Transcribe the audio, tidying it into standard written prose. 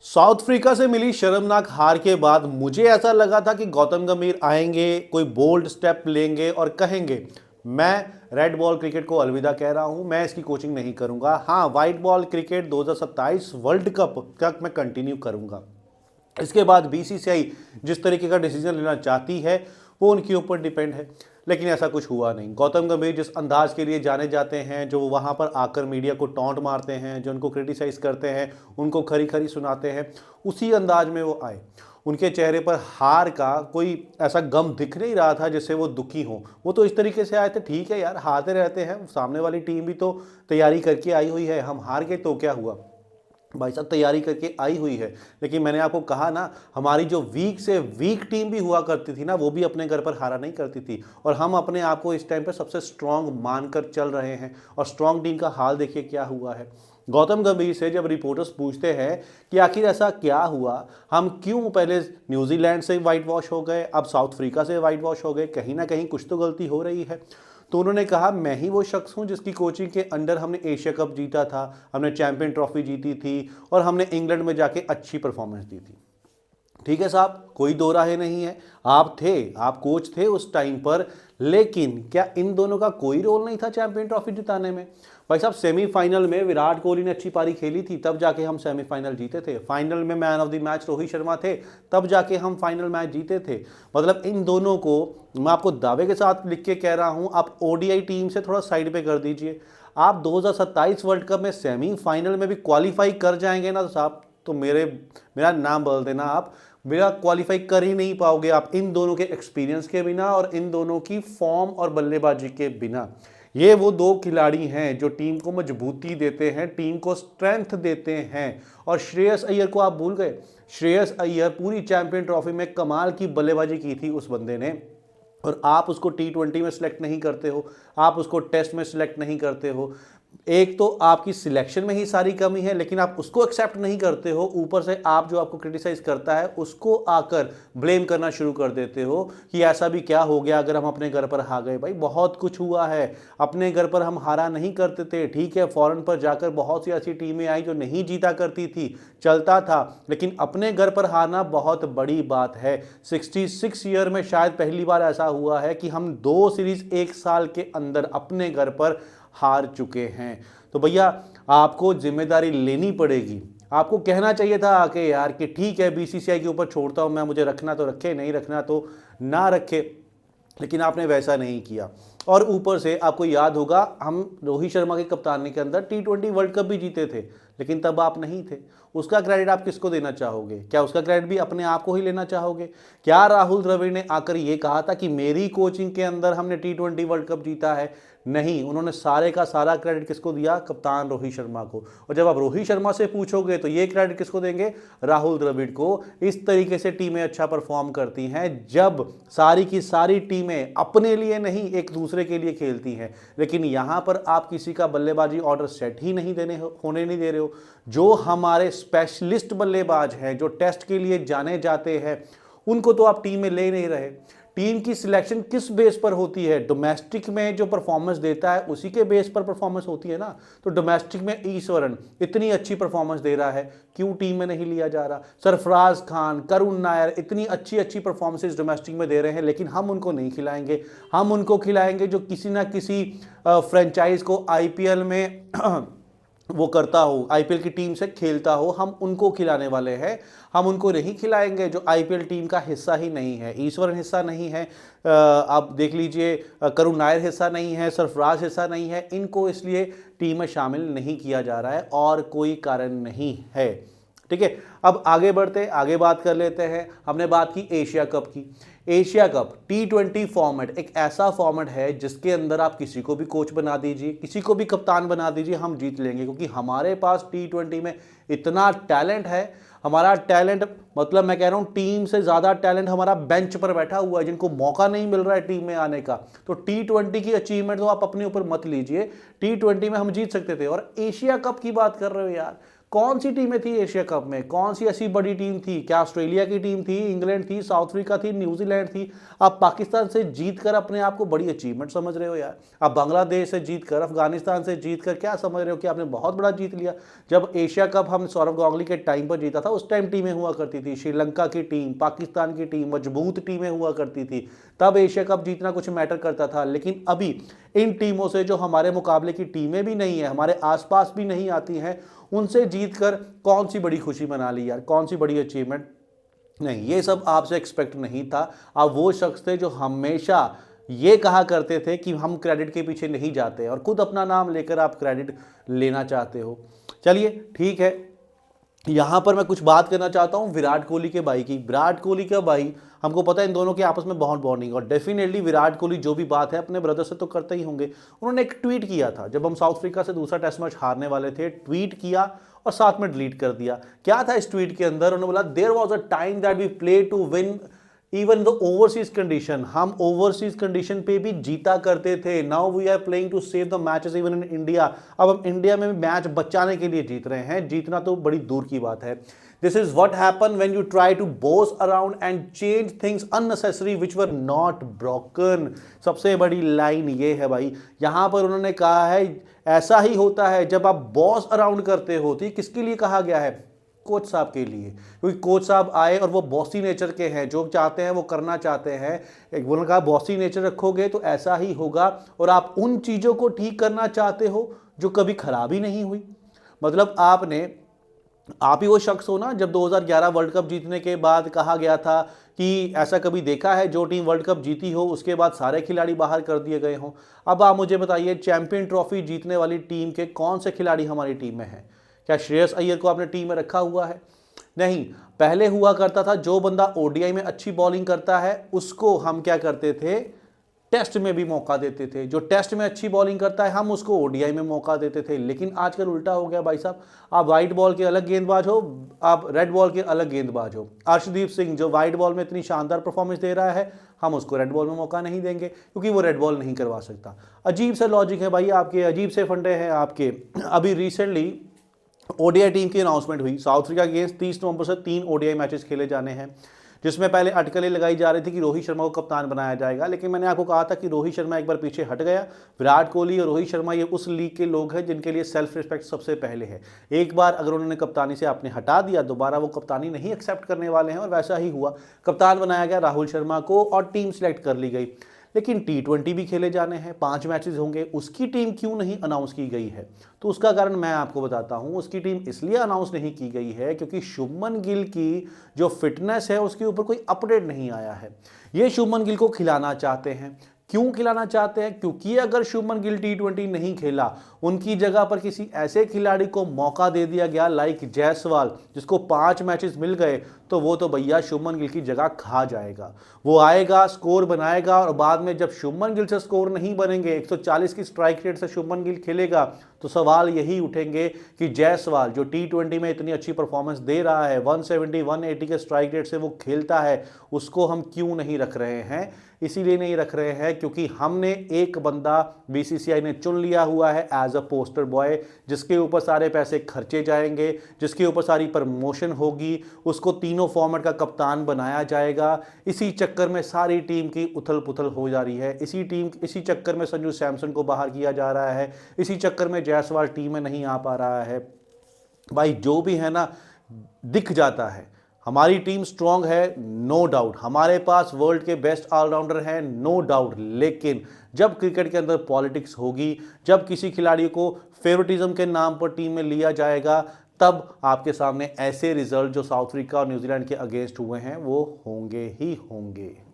South Africa से मिली शर्मनाक हार के बाद मुझे ऐसा लगा था कि गौतम गंभीर आएंगे, कोई बोल्ड स्टेप लेंगे और कहेंगे मैं रेड बॉल क्रिकेट को अलविदा कह रहा हूं, मैं इसकी कोचिंग नहीं करूंगा। हाँ, white ball cricket 2027 world cup तक मैं कंटिन्यू करूंगा। इसके बाद बीसीसीआई जिस तरीके का डिसीजन लेना चाहती है वो उनके ऊपर डिपेंड है, लेकिन ऐसा कुछ हुआ नहीं। गौतम गंभीर जिस अंदाज के लिए जाने जाते हैं, जो वहाँ पर आकर मीडिया को टॉन्ट मारते हैं, जो उनको क्रिटिसाइज़ करते हैं, उनको खरी खरी सुनाते हैं, उसी अंदाज में वो आए। उनके चेहरे पर हार का कोई ऐसा गम दिख नहीं रहा था जिससे वो दुखी हों। वो तो इस तरीके से आए थे, ठीक है यार, हारते रहते हैं, सामने वाली टीम भी तो तैयारी करके आई हुई है, हम हार गए तो क्या हुआ, भाई साहब तैयारी करके आई हुई है। लेकिन मैंने आपको कहा ना, हमारी जो वीक से वीक टीम भी हुआ करती थी ना, वो भी अपने घर पर हारा नहीं करती थी। और हम अपने आप को इस टाइम पर सबसे स्ट्रांग मानकर चल रहे हैं। और स्ट्रांग टीम का हाल देखिए क्या हुआ है। गौतम गंभीर से जब रिपोर्टर्स पूछते हैं कि आखिर ऐसा क्या हुआ, हम क्यों पहले न्यूजीलैंड से वाइट वॉश हो गए, अब साउथ अफ्रीका से वाइट वॉश हो गए, कहीं ना कहीं कुछ तो गलती हो रही है। तो उन्होंने कहा मैं ही वो शख्स हूं जिसकी कोचिंग के अंडर हमने एशिया कप जीता था, हमने चैंपियन ट्रॉफी जीती थी और हमने इंग्लैंड में जाके अच्छी परफॉर्मेंस दी थी। ठीक है साहब, कोई दो राहें नहीं है, आप थे, आप कोच थे उस टाइम पर। लेकिन क्या इन दोनों का कोई रोल नहीं था चैंपियन ट्रॉफी जिताने में? भाई साहब सेमीफाइनल में विराट कोहली ने अच्छी पारी खेली थी, तब जाके हम सेमीफाइनल जीते थे। फाइनल में man of the match Rohit Sharma थे, तब जाके हम फाइनल मैच जीते थे। मतलब इन दोनों को मैं आपको दावे के साथ लिख के कह रहा हूं, आप ओडीआई टीम से थोड़ा साइड पे कर दीजिए। आप 2027 वर्ल्ड कप में सेमीफाइनल में भी क्वालिफाई कर जाएंगे ना तो साहब, तो मेरा नाम बदल देना, आप मेरा क्वालिफाई कर ही नहीं पाओगे आप, इन दोनों के एक्सपीरियंस के बिना और इन दोनों की फॉर्म और बल्लेबाजी के बिना। ये वो दो खिलाड़ी हैं जो टीम को मजबूती देते हैं, टीम को स्ट्रेंथ देते हैं। और श्रेयस अय्यर को आप भूल गए? श्रेयस अय्यर पूरी चैंपियन ट्रॉफी में कमाल की बल्लेबाजी की थी उस बंदे ने, और आप उसको T20 में सिलेक्ट नहीं करते हो, आप उसको टेस्ट में सिलेक्ट नहीं करते हो। एक तो आपकी सिलेक्शन में ही सारी कमी है, लेकिन आप उसको एक्सेप्ट नहीं करते हो, ऊपर से आप जो आपको क्रिटिसाइज करता है उसको आकर ब्लेम करना शुरू कर देते हो कि ऐसा भी क्या हो गया अगर हम अपने घर पर हार गए। भाई बहुत कुछ हुआ है, अपने घर पर हम हारा नहीं करते थे, ठीक है, फॉरेन पर जाकर बहुत सी ऐसी टीमें आई जो नहीं जीता करती थी, चलता था, लेकिन अपने घर पर हारना बहुत बड़ी बात है। 66 ईयर में शायद पहली बार ऐसा हुआ है कि हम 2 सीरीज एक साल के अंदर अपने घर पर हार चुके हैं। तो भैया आपको जिम्मेदारी लेनी पड़ेगी। आपको कहना चाहिए था आके यार कि ठीक है बीसीसीआई के ऊपर छोड़ता हूं मैं, मुझे रखना तो रखे, नहीं रखना तो ना रखे, लेकिन आपने वैसा नहीं किया। और ऊपर से आपको याद होगा, हम रोहित शर्मा के कप्तानी के अंदर T20 वर्ल्ड कप भी जीते थे, लेकिन तब आप नहीं थे। उसका क्रेडिट आप किसको देना चाहोगे? क्या उसका क्रेडिट भी अपने आप को ही लेना चाहोगे? क्या राहुल द्रविड़ ने आकर ये कहा था कि मेरी कोचिंग के अंदर हमने T20 वर्ल्ड कप जीता है? नहीं, उन्होंने सारे का सारा क्रेडिट किसको दिया? कप्तान रोहित शर्मा को। और जब आप रोहित शर्मा से पूछोगे तो ये क्रेडिट किसको देंगे? राहुल द्रविड़ को। इस तरीके से टीमें अच्छा परफॉर्म करती हैं जब सारी की सारी टीमें अपने लिए नहीं एक दूसरे के लिए खेलती हैं। लेकिन यहां पर आप किसी का बल्लेबाजी ऑर्डर सेट ही नहीं होने नहीं दे रहे हो। जो हमारे स्पेशलिस्ट बल्लेबाज हैं, जो टेस्ट के लिए जाने जाते हैं, उनको तो आप टीम में ले नहीं रहे। टीम की सिलेक्शन किस बेस पर होती है? डोमेस्टिक में जो परफॉर्मेंस देता है उसी के बेस पर परफॉर्मेंस होती है ना। तो डोमेस्टिक में ईश्वरन इतनी अच्छी परफॉर्मेंस दे रहा है, क्यों टीम में नहीं लिया जा रहा? सरफराज खान, करुण नायर इतनी अच्छी अच्छी परफॉर्मेंसेस डोमेस्टिक में दे रहे हैं, लेकिन हम उनको नहीं खिलाएंगे। हम उनको खिलाएंगे जो किसी ना किसी फ्रेंचाइज को आईपीएल में वो करता हो, आईपीएल की टीम से खेलता हो, हम उनको खिलाने वाले हैं। हम उनको नहीं खिलाएंगे जो आईपीएल टीम का हिस्सा ही नहीं है। ईश्वरन हिस्सा नहीं है, आप देख लीजिए, करुण नायर हिस्सा नहीं है, सरफराज हिस्सा नहीं है, इनको इसलिए टीम में शामिल नहीं किया जा रहा है और कोई कारण नहीं है। ठीक है, अब आगे बढ़ते, आगे बात कर लेते हैं। हमने बात की एशिया कप की। एशिया कप T20 फॉर्मेट एक ऐसा फॉर्मेट है जिसके अंदर आप किसी को भी कोच बना दीजिए, किसी को भी कप्तान बना दीजिए, हम जीत लेंगे, क्योंकि हमारे पास T20 में इतना टैलेंट है। हमारा टैलेंट मतलब मैं कह रहा हूं टीम से ज्यादा टैलेंट हमारा बेंच पर बैठा हुआ है, जिनको मौका नहीं मिल रहा है टीम में आने का। तो T20 की अचीवमेंट तो आप अपने ऊपर मत लीजिए, T20 में हम जीत सकते थे। और एशिया कप की बात कर रहे हो यार, कौन सी टीमें थी एशिया कप में, कौन सी ऐसी बड़ी टीम थी? क्या ऑस्ट्रेलिया की टीम थी, इंग्लैंड थी, साउथ अफ्रीका थी, न्यूजीलैंड थी? आप पाकिस्तान से जीतकर अपने आप को बड़ी अचीवमेंट समझ रहे हो यार? आप बांग्लादेश से जीतकर, अफगानिस्तान से जीतकर क्या समझ रहे हो कि आपने बहुत बड़ा जीत लिया? जब एशिया कप हम सौरव गांगुली के टाइम पर जीता था, उस टाइम टीमें हुआ करती थी, श्रीलंका की टीम, पाकिस्तान की टीम, मजबूत टीमें हुआ करती थी, तब एशिया कप जीतना कुछ मैटर करता था। लेकिन अभी इन टीमों से, जो हमारे मुकाबले की टीमें भी नहीं है, हमारे आसपास भी नहीं आती हैं, उनसे जीतकर कौन सी बड़ी खुशी मना ली यार, कौन सी बड़ी अचीवमेंट? नहीं, ये सब आपसे एक्सपेक्ट नहीं था। आप वो शख्स थे जो हमेशा ये कहा करते थे कि हम क्रेडिट के पीछे नहीं जाते, और खुद अपना नाम लेकर आप क्रेडिट लेना चाहते हो। चलिए ठीक है, यहां पर मैं कुछ बात करना चाहता हूं विराट कोहली के भाई की। विराट कोहली का भाई, हमको पता है इन दोनों के आपस में बहुत बॉन्डिंग, और डेफिनेटली विराट कोहली जो भी बात है अपने ब्रदर से तो करते ही होंगे। उन्होंने एक ट्वीट किया था जब हम साउथ अफ्रीका से दूसरा टेस्ट मैच हारने वाले थे, ट्वीट किया और साथ में डिलीट कर दिया। क्या था इस ट्वीट के अंदर? उन्होंने बोला, there was a time that we play to win even the overseas condition. हम ओवरसीज कंडीशन पे भी जीता करते थे। Now we are playing to save the matches even in India. अब हम इंडिया में भी मैच बचाने के लिए जीत रहे हैं, जीतना तो बड़ी दूर की बात है। This is what happen when you try to boss around and change things unnecessary which were not broken. सबसे बड़ी लाइन ये है भाई, यहां पर उन्होंने कहा है ऐसा ही होता है जब आप बॉस अराउंड करते हो। तो किसके लिए कहा गया है? कोच साहब के लिए, क्योंकि कोच साहब आए और वो बॉसी नेचर के हैं, जो चाहते हैं वो करना चाहते हैं। एक उन्होंने कहा बॉसी नेचर रखोगे तो ऐसा ही होगा, और आप उन चीज़ों को ठीक करना चाहते हो जो कभी खराब ही नहीं हुई। मतलब आप ही वो शख्स हो ना, जब 2011 वर्ल्ड कप जीतने के बाद कहा गया था कि ऐसा कभी देखा है जो टीम वर्ल्ड कप जीती हो उसके बाद सारे खिलाड़ी बाहर कर दिए गए हों। अब आप मुझे बताइए, चैंपियन ट्रॉफी जीतने वाली टीम के कौन से खिलाड़ी हमारी टीम में हैं? क्या श्रेयस अय्यर को आपने टीम में रखा हुआ है? नहीं। पहले हुआ करता था जो बंदा ओडीआई में अच्छी बॉलिंग करता है उसको हम क्या करते थे, टेस्ट में भी मौका देते थे। जो टेस्ट में अच्छी बॉलिंग करता है हम उसको ओडीआई में मौका देते थे। लेकिन आजकल उल्टा हो गया भाई साहब। आप वाइट बॉल के अलग गेंदबाज हो, आप रेड बॉल के अलग गेंदबाज हो। अर्शदीप सिंह जो वाइट बॉल में इतनी शानदार परफॉर्मेंस दे रहा है, हम उसको रेड बॉल में मौका नहीं देंगे क्योंकि वो रेड बॉल नहीं करवा सकता। अजीब सा लॉजिक है भाई आपके, अजीब से फंडे हैं आपके। अभी रिसेंटली ओडीआई टीम की अनाउंसमेंट हुई। साउथ अफ्रीका के अगेंस्ट 30 नवंबर से 3 ओडीआई मैचेस खेले जाने हैं, जिसमें पहले अटकलें लगाई जा रही थी कि रोहित शर्मा को कप्तान बनाया जाएगा। लेकिन मैंने आपको कहा था कि रोहित शर्मा एक बार पीछे हट गया। विराट कोहली और रोहित शर्मा ये उस लीग के लोग हैं जिनके लिए सेल्फ रिस्पेक्ट सबसे पहले है। एक बार अगर उन्होंने कप्तानी से आपने हटा दिया, दोबारा वो कप्तानी नहीं एक्सेप्ट करने वाले हैं, और वैसा ही हुआ। कप्तान बनाया गया राहुल शर्मा को और टीम सेलेक्ट कर ली गई। लेकिन T20 भी खेले जाने हैं, 5 मैचेस होंगे, उसकी टीम क्यों नहीं अनाउंस की गई है? तो उसका कारण मैं आपको बताता हूं। उसकी टीम इसलिए अनाउंस नहीं की गई है क्योंकि शुभमन गिल की जो फिटनेस है उसके ऊपर कोई अपडेट नहीं आया है। ये शुभमन गिल को खिलाना चाहते हैं। क्यों खिलाना चाहते हैं? क्योंकि अगर शुभमन गिल T20 नहीं खेला, उनकी जगह पर किसी ऐसे खिलाड़ी को मौका दे दिया गया लाइक जायसवाल, जिसको 5 मैचेस मिल गए, तो वो तो भैया शुभमन गिल की जगह खा जाएगा। वो आएगा, स्कोर बनाएगा, और बाद में जब शुभमन गिल से स्कोर नहीं बनेंगे, 140 की स्ट्राइक रेट से शुभमन गिल खेलेगा, तो सवाल यही उठेंगे कि जायसवाल जो T20 में इतनी अच्छी परफॉर्मेंस दे रहा है, 170 180 के स्ट्राइक रेट से वो खेलता है, उसको हम क्यों नहीं रख रहे हैं? इसीलिए नहीं रख रहे हैं क्योंकि हमने एक बंदा बीसीसीआई ने चुन लिया हुआ है एज अ पोस्टर बॉय, जिसके ऊपर सारे पैसे खर्चे जाएंगे, जिसके ऊपर सारी प्रमोशन होगी, उसको तीनों फॉर्मेट का कप्तान बनाया जाएगा। इसी चक्कर में सारी टीम की उथल पुथल हो जा रही है। इसी चक्कर में संजू सैमसन को बाहर किया जा रहा है। इसी चक्कर में जायसवाल टीम में नहीं आ पा रहा है। भाई जो भी है ना, दिख जाता है। हमारी टीम स्ट्रांग है, नो डाउट। हमारे पास वर्ल्ड के बेस्ट ऑलराउंडर हैं, नो डाउट। लेकिन जब क्रिकेट के अंदर पॉलिटिक्स होगी, जब किसी खिलाड़ी को फेवरेटिज्म के नाम पर टीम में लिया जाएगा, तब आपके सामने ऐसे रिजल्ट जो साउथ अफ्रीका और न्यूजीलैंड के अगेंस्ट हुए हैं वो होंगे ही होंगे।